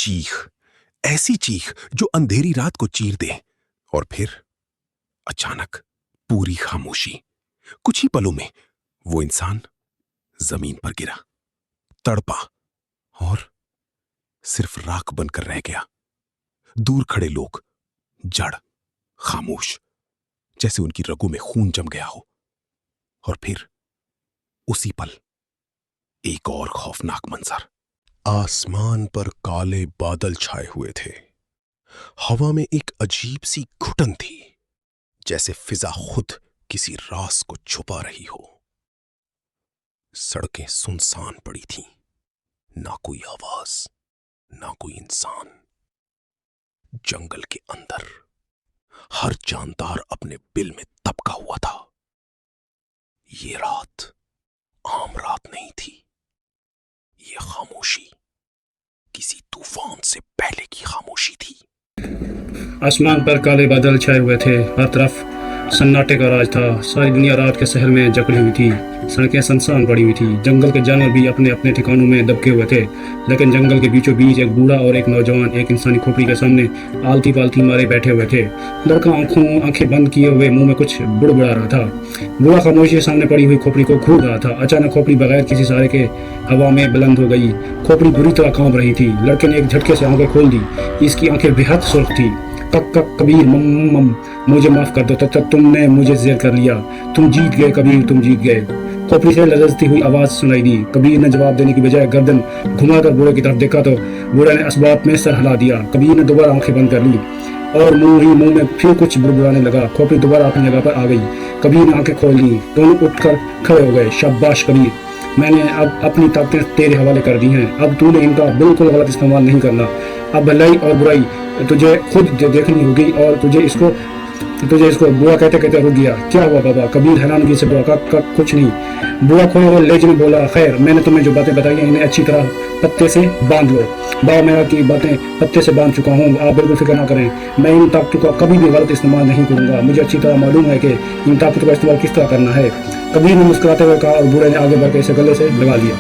चीख, ऐसी चीख जो अंधेरी रात को चीर दे। और फिर अचानक पूरी खामोशी। कुछ ही पलों में वो इंसान जमीन पर गिरा, तड़पा और सिर्फ राख बनकर रह गया। दूर खड़े लोग जड़, खामोश, जैसे उनकी रगों में खून जम गया हो। और फिर उसी पल एक और खौफनाक मंजर। आसमान पर काले बादल छाए हुए थे। हवा में एक अजीब सी घुटन थी, जैसे फिजा खुद किसी राज को छुपा रही हो। सड़कें सुनसान पड़ी थीं, ना कोई आवाज, ना कोई इंसान। जंगल के अंदर हर जानदार अपने बिल में दबका हुआ था। ये रात आम रात नहीं थी। ये खामोशी किसी तूफान से पहले की खामोशी थी। आसमान पर काले बादल छाए हुए थे। हर तरफ सन्नाटे का राज था। सारी दुनिया रात के शहर में जकड़ी हुई थी। सड़कें सुनसान पड़ी हुई थी। जंगल के जानवर भी अपने अपने ठिकानों में दबके हुए थे। लेकिन जंगल के बीचों बीच एक बूढ़ा और एक नौजवान एक इंसानी खोपड़ी के सामने आलती पालती मारे बैठे हुए थे। लड़का आंखें बंद किए हुए मुंह में कुछ बुड़बुड़ा रहा था। बूढ़ा खामोशी के सामने पड़ी हुई खोपड़ी को घूर रहा था। अचानक खोपड़ी बगैर किसी सहारे के हवा में बुलंद हो गई। खोपड़ी बुरी तरह कांप रही थी। लड़के ने एक झटके से आंखें खोल दी। इसकी आंखें बेहद सुर्ख थी। कक कक कबीर, मम, मुझे माफ कर दो, तब तुमने मुझे जेर कर लिया। तुम जीत गए कबीर, तुम जीत गए। खोपड़ी से लरजती हुई आवाज सुनाई दी। कबीर ने जवाब देने की बजाय गर्दन घुमाकर बूढ़े की तरफ देखा तो बूढ़े ने असबाब में सर हिला दिया। कबीर ने दोबारा आंखें बंद कर ली और मुंह में फिर कुछ बुड़बुड़ाने लगा। खोपड़ी दोबारा अपनी जगह पर आ गई। कबीर ने आंखें खोल ली। दोनों उठकर खड़े हो गए। शाबाश कबीर, मैंने अब अपनी ताकतें तेरे हवाले कर दी हैं। अब तूने इनका बिल्कुल गलत इस्तेमाल नहीं करना। अब भलाई और बुराई तुझे खुद देखनी होगी। और तुझे इसको बुरा कहते कहते रुक गया। क्या हुआ बाबा? कबीर हैरानगी से बोला, कुछ नहीं। बुरा खोए हुए लहजे में बोला, खैर, मैंने तुम्हें जो बातें बताई हैं इन्हें अच्छी तरह पत्ते से बांध लो। बाबा, मैं की बातें पत्ते से बांध चुका हूँ। आप बिल्कुल फिक्र ना करें। मैं इन ताकतों का कभी भी गलत इस्तेमाल नहीं करूंगा। मुझे अच्छी तरह मालूम है कि इन ताकतों का इस्तेमाल किस तरह करना है। कबीर ने मुस्कुराते हुए कहा और बूढ़े ने आगे बढ़कर इसे गले से लगा लिया।